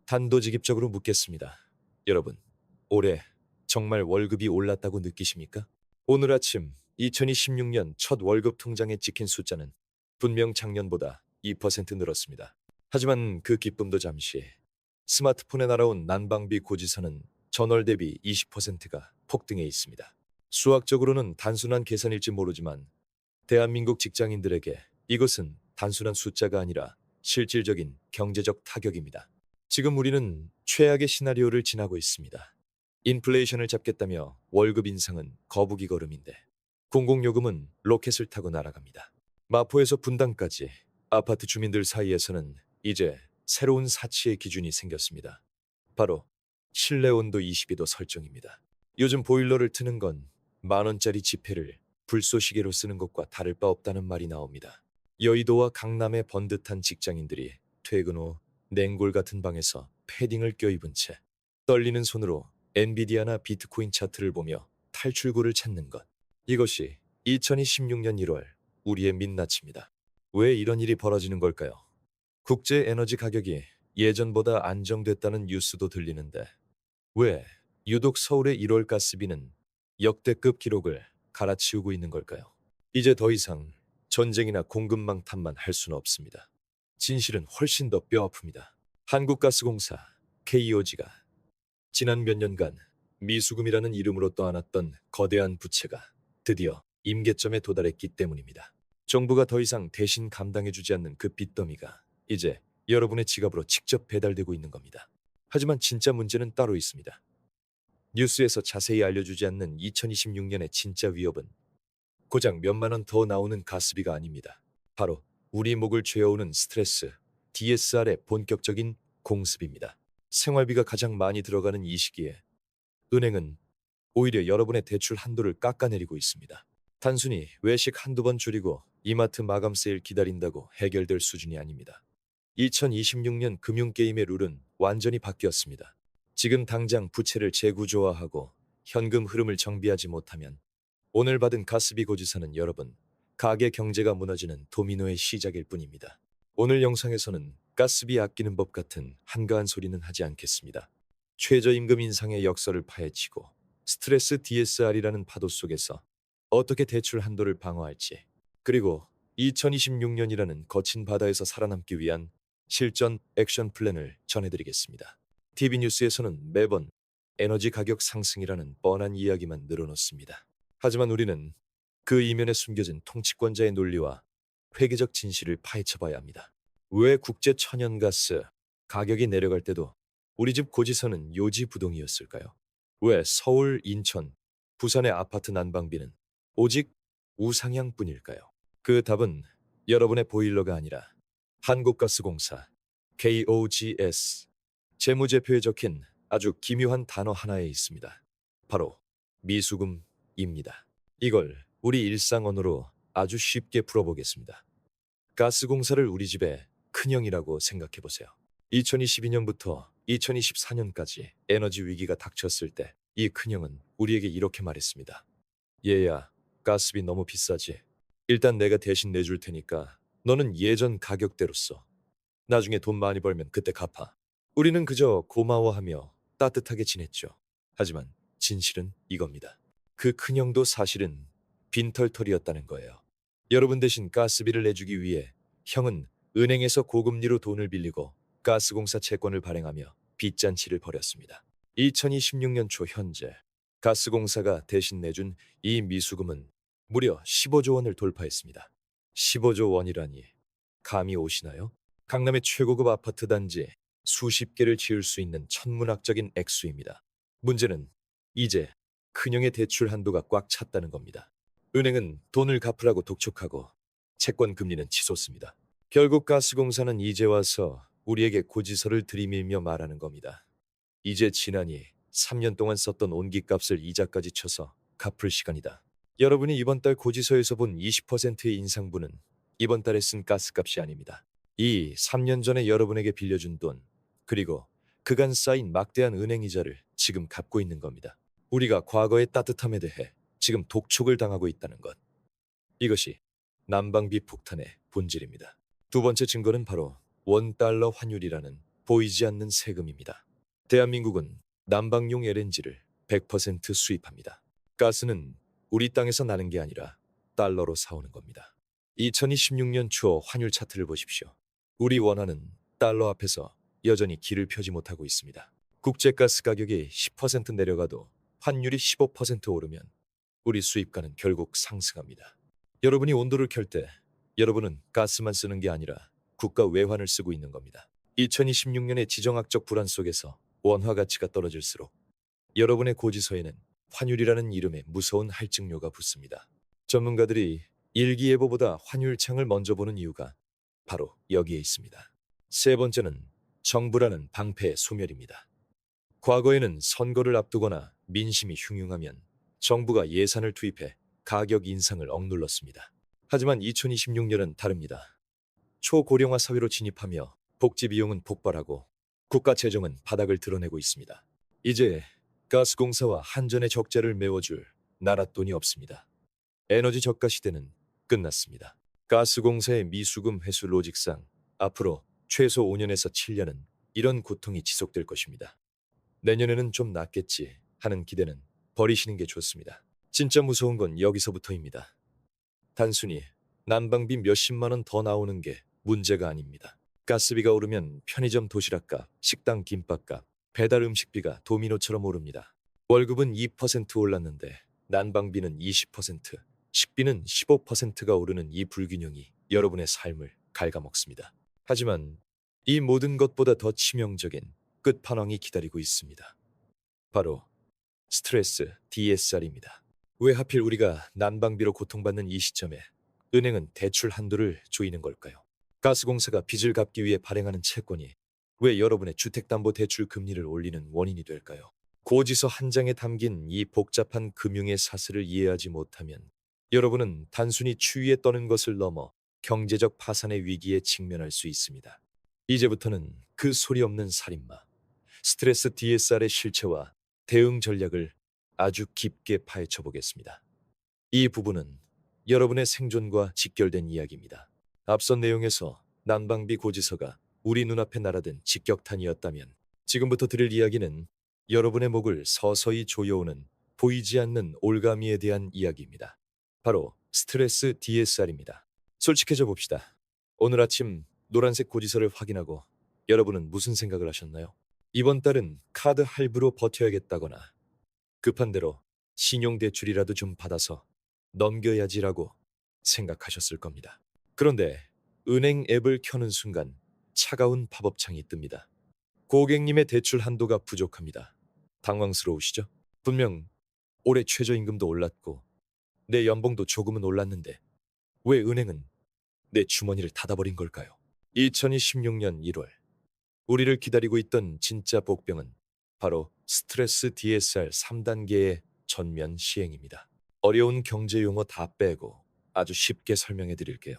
단도직입적으로 묻겠습니다. 여러분, 올해 정말 월급이 올랐다고 느끼십니까? 오늘 아침 2026년 첫 월급 통장에 찍힌 숫자는 분명 작년보다 2% 늘었습니다. 하지만 그 기쁨도 잠시. 스마트폰에 날아온 난방비 고지서는 전월 대비 20%가 폭등해 있습니다. 수학적으로는 단순한 계산일지 모르지만 대한민국 직장인들에게 이것은 단순한 숫자가 아니라 실질적인 경제적 타격입니다. 지금 우리는 최악의 시나리오를 지나고 있습니다. 인플레이션을 잡겠다며 월급 인상은 거북이 걸음인데 공공요금은 로켓을 타고 날아갑니다. 마포에서 분당까지 아파트 주민들 사이에서는 이제 새로운 사치의 기준이 생겼습니다. 바로 실내 온도 22도 설정입니다. 요즘 보일러를 트는 건 10,000원짜리 지폐를 불쏘시개로 쓰는 것과 다를 바 없다는 말이 나옵니다. 여의도와 강남의 번듯한 직장인들이 퇴근 후 냉골 같은 방에서 패딩을 껴입은 채 떨리는 손으로 엔비디아나 비트코인 차트를 보며 탈출구를 찾는 것. 이것이 2026년 1월 우리의 민낯입니다. 왜 이런 일이 벌어지는 걸까요? 국제 에너지 가격이 예전보다 안정됐다는 뉴스도 들리는데 왜 유독 서울의 1월 가스비는 역대급 기록을 갈아치우고 있는 걸까요? 이제 더 이상 전쟁이나 공급망 탓만 할 수는 없습니다. 진실은 훨씬 더 뼈아픕니다. 한국가스공사 KOG가 지난 몇 년간 미수금이라는 이름으로 떠안았던 거대한 부채가 드디어 임계점에 도달했기 때문입니다. 정부가 더 이상 대신 감당해주지 않는 그 빚더미가 이제 여러분의 지갑으로 직접 배달되고 있는 겁니다. 하지만 진짜 문제는 따로 있습니다. 뉴스에서 자세히 알려주지 않는 2026년의 진짜 위협은 고작 몇만 원 더 나오는 가스비가 아닙니다. 바로 우리 목을 죄어오는 스트레스, DSR의 본격적인 공습입니다. 생활비가 가장 많이 들어가는 이 시기에 은행은 오히려 여러분의 대출 한도를 깎아내리고 있습니다. 단순히 외식 한두 번 줄이고 이마트 마감 세일 기다린다고 해결될 수준이 아닙니다. 2026년 금융게임의 룰은 완전히 바뀌었습니다. 지금 당장 부채를 재구조화하고 현금 흐름을 정비하지 못하면 오늘 받은 가스비 고지서는 여러분, 가계 경제가 무너지는 도미노의 시작일 뿐입니다. 오늘 영상에서는 가스비 아끼는 법 같은 한가한 소리는 하지 않겠습니다. 최저임금 인상의 역설을 파헤치고 스트레스 DSR이라는 파도 속에서 어떻게 대출 한도를 방어할지, 그리고 2026년이라는 거친 바다에서 살아남기 위한 실전 액션 플랜을 전해드리겠습니다. TV뉴스에서는 매번 에너지 가격 상승이라는 뻔한 이야기만 늘어놓습니다. 하지만 우리는 그 이면에 숨겨진 통치권자의 논리와 회계적 진실을 파헤쳐봐야 합니다. 왜 국제 천연가스 가격이 내려갈 때도 우리 집 고지서는 요지부동이었을까요? 왜 서울, 인천, 부산의 아파트 난방비는 오직 우상향뿐일까요? 그 답은 여러분의 보일러가 아니라 한국가스공사 KOGS 재무제표에 적힌 아주 기묘한 단어 하나에 있습니다. 바로 미수금입니다. 이걸 우리 일상 언어로 아주 쉽게 풀어보겠습니다. 가스공사를 우리 집의 큰형이라고 생각해보세요. 2022년부터 2024년까지 에너지 위기가 닥쳤을 때 이 큰형은 우리에게 이렇게 말했습니다. 얘야, 가스비 너무 비싸지. 일단 내가 대신 내줄 테니까 너는 예전 가격대로 써. 나중에 돈 많이 벌면 그때 갚아. 우리는 그저 고마워하며 따뜻하게 지냈죠. 하지만 진실은 이겁니다. 그 큰형도 사실은 빈털털이었다는 거예요. 여러분 대신 가스비를 내주기 위해 형은 은행에서 고금리로 돈을 빌리고 가스공사 채권을 발행하며 빚잔치를 벌였습니다. 2026년 초 현재 가스공사가 대신 내준 이 미수금은 무려 15조 원을 돌파했습니다. 15조 원이라니 감이 오시나요? 강남의 최고급 아파트 단지 수십 개를 지을 수 있는 천문학적인 액수입니다. 문제는 이제 큰형의 대출 한도가 꽉 찼다는 겁니다. 은행은 돈을 갚으라고 독촉하고 채권 금리는 치솟습니다. 결국 가스공사는 이제 와서 우리에게 고지서를 들이밀며 말하는 겁니다. 이제 지나니 3년 동안 썼던 온기값을 이자까지 쳐서 갚을 시간이다. 여러분이 이번 달 고지서에서 본 20%의 인상분은 이번 달에 쓴 가스값이 아닙니다. 이 3년 전에 여러분에게 빌려준 돈, 그리고 그간 쌓인 막대한 은행 이자를 지금 갚고 있는 겁니다. 우리가 과거의 따뜻함에 대해 지금 독촉을 당하고 있다는 것. 이것이 난방비 폭탄의 본질입니다. 두 번째 증거는 바로 원달러 환율이라는 보이지 않는 세금입니다. 대한민국은 난방용 LNG를 100% 수입합니다. 가스는 우리 땅에서 나는 게 아니라 달러로 사오는 겁니다. 2026년 추호 환율 차트를 보십시오. 우리 원화는 달러 앞에서 여전히 길을 펴지 못하고 있습니다. 국제가스 가격이 10% 내려가도 환율이 15% 오르면 우리 수입가는 결국 상승합니다. 여러분이 온도를 켤 때 여러분은 가스만 쓰는 게 아니라 국가 외환을 쓰고 있는 겁니다. 2026년의 지정학적 불안 속에서 원화 가치가 떨어질수록 여러분의 고지서에는 환율이라는 이름에 무서운 할증료가 붙습니다. 전문가들이 일기예보보다 환율창을 먼저 보는 이유가 바로 여기에 있습니다. 세 번째는 정부라는 방패의 소멸입니다. 과거에는 선거를 앞두거나 민심이 흉흉하면 정부가 예산을 투입해 가격 인상을 억눌렀습니다. 하지만 2026년은 다릅니다. 초고령화 사회로 진입하며 복지 비용은 폭발하고 국가 재정은 바닥을 드러내고 있습니다. 이제 가스공사와 한전의 적자를 메워줄 나라 돈이 없습니다. 에너지 저가 시대는 끝났습니다. 가스공사의 미수금 회수 로직상 앞으로 최소 5년에서 7년은 이런 고통이 지속될 것입니다. 내년에는 좀 낫겠지 하는 기대는 버리시는 게 좋습니다. 진짜 무서운 건 여기서부터입니다. 단순히 난방비 몇십만 원 더 나오는 게 문제가 아닙니다. 가스비가 오르면 편의점 도시락값, 식당 김밥값, 배달 음식비가 도미노처럼 오릅니다. 월급은 2% 올랐는데 난방비는 20%, 식비는 15%가 오르는 이 불균형이 여러분의 삶을 갉아먹습니다. 하지만 이 모든 것보다 더 치명적인 끝판왕이 기다리고 있습니다. 바로 스트레스 DSR입니다. 왜 하필 우리가 난방비로 고통받는 이 시점에 은행은 대출 한도를 조이는 걸까요? 가스공사가 빚을 갚기 위해 발행하는 채권이 왜 여러분의 주택담보대출 금리를 올리는 원인이 될까요? 고지서 한 장에 담긴 이 복잡한 금융의 사슬을 이해하지 못하면 여러분은 단순히 추위에 떠는 것을 넘어 경제적 파산의 위기에 직면할 수 있습니다. 이제부터는 그 소리 없는 살인마, 스트레스 DSR의 실체와 대응 전략을 아주 깊게 파헤쳐 보겠습니다. 이 부분은 여러분의 생존과 직결된 이야기입니다. 앞선 내용에서 난방비 고지서가 우리 눈앞에 날아든 직격탄이었다면 지금부터 드릴 이야기는 여러분의 목을 서서히 조여오는 보이지 않는 올가미에 대한 이야기입니다. 바로 스트레스 DSR입니다. 솔직해져 봅시다. 오늘 아침 노란색 고지서를 확인하고 여러분은 무슨 생각을 하셨나요? 이번 달은 카드 할부로 버텨야겠다거나 급한 대로 신용대출이라도 좀 받아서 넘겨야지라고 생각하셨을 겁니다. 그런데 은행 앱을 켜는 순간 차가운 팝업창이 뜹니다. 고객님의 대출 한도가 부족합니다. 당황스러우시죠? 분명 올해 최저임금도 올랐고 내 연봉도 조금은 올랐는데 왜 은행은 내 주머니를 닫아버린 걸까요? 2026년 1월 우리를 기다리고 있던 진짜 복병은 바로 스트레스 DSR 3단계의 전면 시행입니다. 어려운 경제 용어 다 빼고 아주 쉽게 설명해 드릴게요.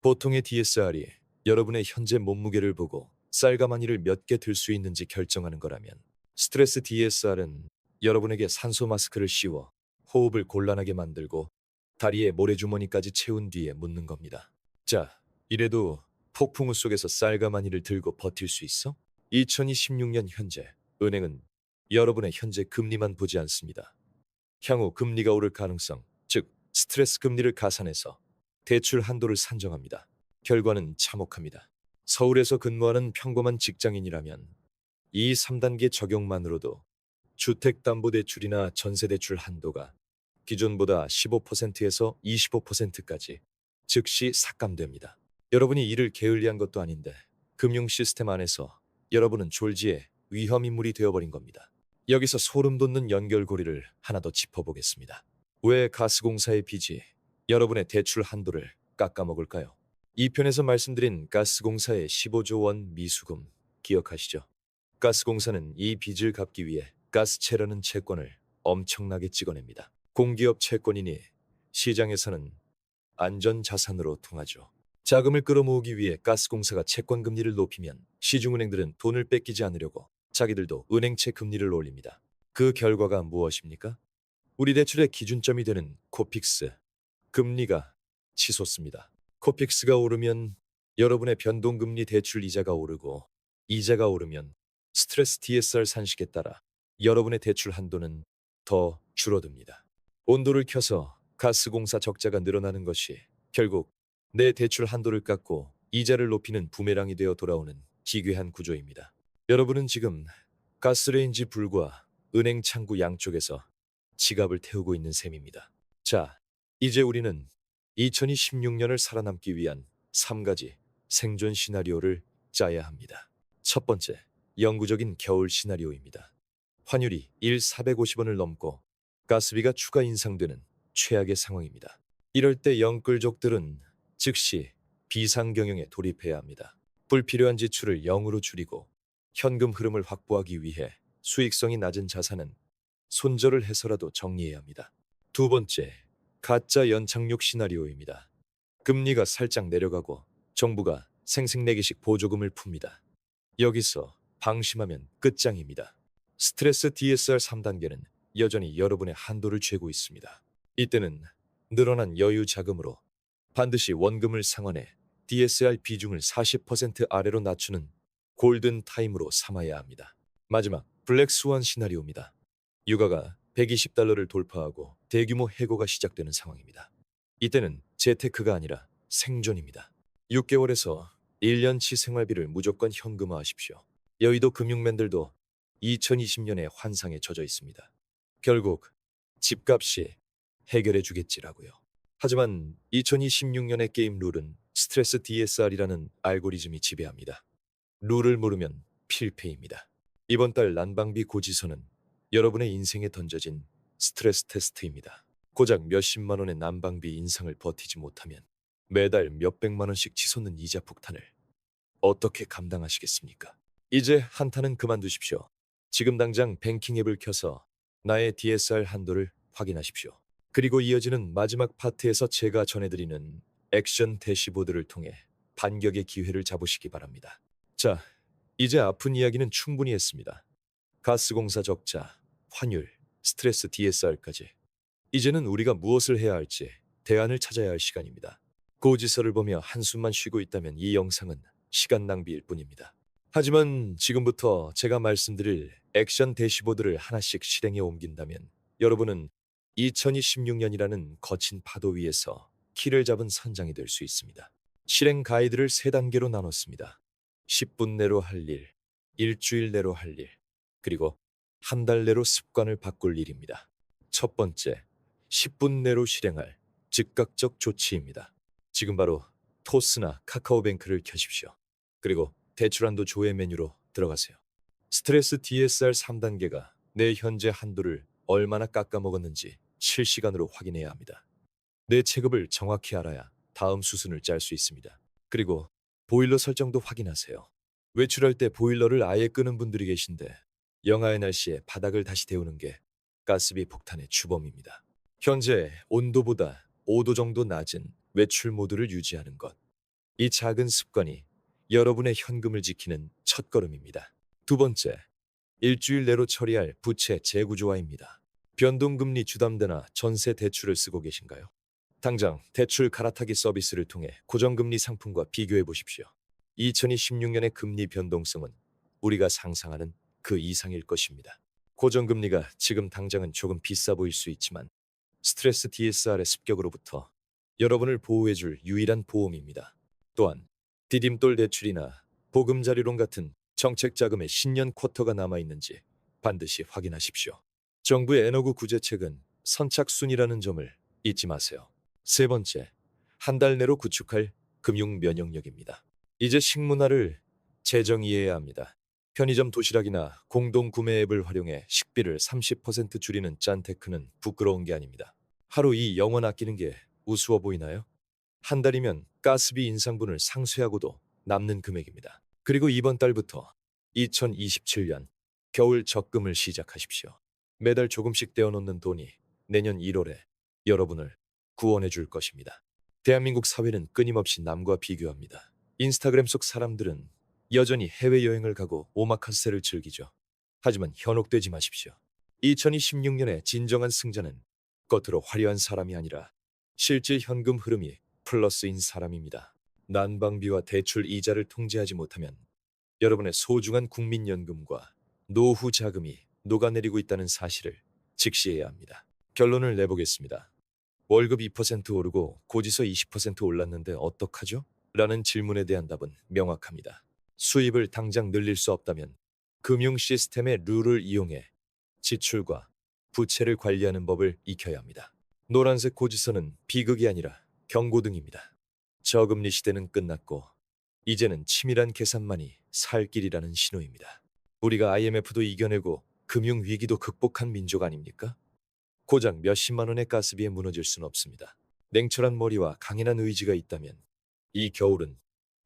보통의 DSR이 여러분의 현재 몸무게를 보고 쌀가마니를 몇 개 들 수 있는지 결정하는 거라면 스트레스 DSR은 여러분에게 산소 마스크를 씌워 호흡을 곤란하게 만들고 다리에 모래주머니까지 채운 뒤에 묻는 겁니다. 자, 이래도 폭풍우 속에서 쌀가마니를 들고 버틸 수 있어? 2026년 현재 은행은 여러분의 현재 금리만 보지 않습니다. 향후 금리가 오를 가능성, 즉 스트레스 금리를 가산해서 대출 한도를 산정합니다. 결과는 참혹합니다. 서울에서 근무하는 평범한 직장인이라면 이 3단계 적용만으로도 주택담보대출이나 전세대출 한도가 기존보다 15%에서 25%까지 즉시 삭감됩니다. 여러분이 이를 게을리한 것도 아닌데 금융 시스템 안에서 여러분은 졸지에 위험인물이 되어버린 겁니다. 여기서 소름 돋는 연결고리를 하나 더 짚어보겠습니다. 왜 가스공사의 빚이 여러분의 대출 한도를 깎아먹을까요? 2편에서 말씀드린 가스공사의 15조 원 미수금 기억하시죠? 가스공사는 이 빚을 갚기 위해 가스채라는 채권을 엄청나게 찍어냅니다. 공기업 채권이니 시장에서는 안전자산으로 통하죠. 자금을 끌어모으기 위해 가스공사가 채권 금리를 높이면 시중은행들은 돈을 뺏기지 않으려고 자기들도 은행채 금리를 올립니다. 그 결과가 무엇입니까? 우리 대출의 기준점이 되는 코픽스, 금리가 치솟습니다. 코픽스가 오르면 여러분의 변동금리 대출 이자가 오르고 이자가 오르면 스트레스 DSR 산식에 따라 여러분의 대출 한도는 더 줄어듭니다. 온도를 켜서 가스공사 적자가 늘어나는 것이 결국 내 대출 한도를 깎고 이자를 높이는 부메랑이 되어 돌아오는 기괴한 구조입니다. 여러분은 지금 가스레인지 불과 은행 창구 양쪽에서 지갑을 태우고 있는 셈입니다. 자, 이제 우리는 2026년을 살아남기 위한 3가지 생존 시나리오를 짜야 합니다. 첫 번째, 영구적인 겨울 시나리오입니다. 환율이 450원을 넘고 가스비가 추가 인상되는 최악의 상황입니다. 이럴 때 영끌족들은 즉시 비상경영에 돌입해야 합니다. 불필요한 지출을 0으로 줄이고 현금 흐름을 확보하기 위해 수익성이 낮은 자산은 손절을 해서라도 정리해야 합니다. 두 번째, 가짜 연착륙 시나리오입니다. 금리가 살짝 내려가고 정부가 생색내기식 보조금을 풉니다. 여기서 방심하면 끝장입니다. 스트레스 DSR 3단계는 여전히 여러분의 한도를 죄고 있습니다. 이때는 늘어난 여유 자금으로 반드시 원금을 상환해 DSR 비중을 40% 아래로 낮추는 골든 타임으로 삼아야 합니다. 마지막, 블랙 스완 시나리오입니다. 유가가 120달러를 돌파하고 대규모 해고가 시작되는 상황입니다. 이때는 재테크가 아니라 생존입니다. 6개월에서 1년치 생활비를 무조건 현금화하십시오. 여의도 금융맨들도 2020년의 환상에 젖어 있습니다. 결국 집값이 해결해 주겠지라고요. 하지만 2026년의 게임 룰은 스트레스 DSR이라는 알고리즘이 지배합니다. 룰을 모르면 필패입니다. 이번 달 난방비 고지서는 여러분의 인생에 던져진 스트레스 테스트입니다. 고작 몇십만 원의 난방비 인상을 버티지 못하면 매달 몇백만 원씩 치솟는 이자 폭탄을 어떻게 감당하시겠습니까? 이제 한탄은 그만두십시오. 지금 당장 뱅킹 앱을 켜서 나의 DSR 한도를 확인하십시오. 그리고 이어지는 마지막 파트에서 제가 전해드리는 액션 대시보드를 통해 반격의 기회를 잡으시기 바랍니다. 자, 이제 아픈 이야기는 충분히 했습니다. 가스공사 적자, 환율, 스트레스 DSR까지. 이제는 우리가 무엇을 해야 할지 대안을 찾아야 할 시간입니다. 고지서를 보며 한숨만 쉬고 있다면 이 영상은 시간 낭비일 뿐입니다. 하지만 지금부터 제가 말씀드릴 액션 대시보드를 하나씩 실행에 옮긴다면 여러분은 2026년이라는 거친 파도 위에서 키를 잡은 선장이 될 수 있습니다. 실행 가이드를 3단계로 나눴습니다. 10분 내로 할 일, 일주일 내로 할 일, 그리고 한 달 내로 습관을 바꿀 일입니다. 첫 번째, 10분 내로 실행할 즉각적 조치입니다. 지금 바로 토스나 카카오뱅크를 켜십시오. 그리고 대출한도 조회 메뉴로 들어가세요. 스트레스 DSR 3단계가 내 현재 한도를 얼마나 깎아먹었는지 실시간으로 확인해야 합니다. 내 체급을 정확히 알아야 다음 수순을 짤 수 있습니다. 그리고 보일러 설정도 확인하세요. 외출할 때 보일러를 아예 끄는 분들이 계신데 영하의 날씨에 바닥을 다시 데우는 게 가스비 폭탄의 주범입니다. 현재 온도보다 5도 정도 낮은 외출 모드를 유지하는 것. 이 작은 습관이 여러분의 현금을 지키는 첫걸음입니다. 두 번째, 일주일 내로 처리할 부채 재구조화입니다. 변동금리 주담대나 전세 대출을 쓰고 계신가요? 당장 대출 갈아타기 서비스를 통해 고정금리 상품과 비교해 보십시오. 2026년의 금리 변동성은 우리가 상상하는 그 이상일 것입니다. 고정금리가 지금 당장은 조금 비싸 보일 수 있지만 스트레스 DSR의 습격으로부터 여러분을 보호해줄 유일한 보험입니다. 또한 디딤돌 대출이나 보금자리론 같은 정책 자금의 신년 쿼터가 남아있는지 반드시 확인하십시오. 정부의 N59 구제책은 선착순이라는 점을 잊지 마세요. 세 번째, 한 달 내로 구축할 금융 면역력입니다. 이제 식문화를 재정의해야 합니다. 편의점 도시락이나 공동 구매 앱을 활용해 식비를 30% 줄이는 짠테크는 부끄러운 게 아닙니다. 하루 이 영원 아끼는 게 우스워 보이나요? 한 달이면 가스비 인상분을 상쇄하고도 남는 금액입니다. 그리고 이번 달부터 2027년 겨울 적금을 시작하십시오. 매달 조금씩 떼어놓는 돈이 내년 1월에 여러분을 구원해 줄 것입니다. 대한민국 사회는 끊임없이 남과 비교합니다. 인스타그램 속 사람들은 여전히 해외여행을 가고 오마카세를 즐기죠. 하지만 현혹되지 마십시오. 2026년의 진정한 승자는 겉으로 화려한 사람이 아니라 실질 현금 흐름이 플러스인 사람입니다. 난방비와 대출 이자를 통제하지 못하면 여러분의 소중한 국민연금과 노후 자금이 녹아내리고 있다는 사실을 직시해야 합니다. 결론을 내보겠습니다. 월급 2% 오르고 고지서 20% 올랐는데 어떡하죠? 라는 질문에 대한 답은 명확합니다. 수입을 당장 늘릴 수 없다면 금융 시스템의 룰을 이용해 지출과 부채를 관리하는 법을 익혀야 합니다. 노란색 고지서는 비극이 아니라 경고등입니다. 저금리 시대는 끝났고 이제는 치밀한 계산만이 살 길이라는 신호입니다. 우리가 IMF도 이겨내고 금융 위기도 극복한 민족 아닙니까? 고작 몇십만 원의 가스비에 무너질 수는 없습니다. 냉철한 머리와 강인한 의지가 있다면 이 겨울은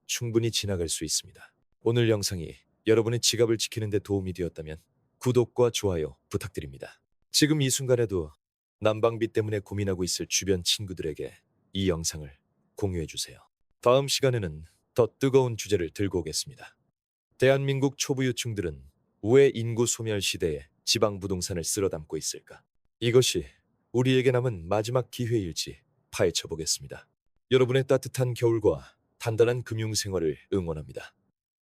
충분히 지나갈 수 있습니다. 오늘 영상이 여러분의 지갑을 지키는 데 도움이 되었다면 구독과 좋아요 부탁드립니다. 지금 이 순간에도 난방비 때문에 고민하고 있을 주변 친구들에게 이 영상을 공유해 주세요. 다음 시간에는 더 뜨거운 주제를 들고 오겠습니다. 대한민국 초부유층들은 왜 인구 소멸 시대에 지방 부동산을 쓸어 담고 있을까? 이것이 우리에게 남은 마지막 기회일지 파헤쳐 보겠습니다. 여러분의 따뜻한 겨울과 단단한 금융 생활을 응원합니다.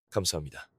감사합니다.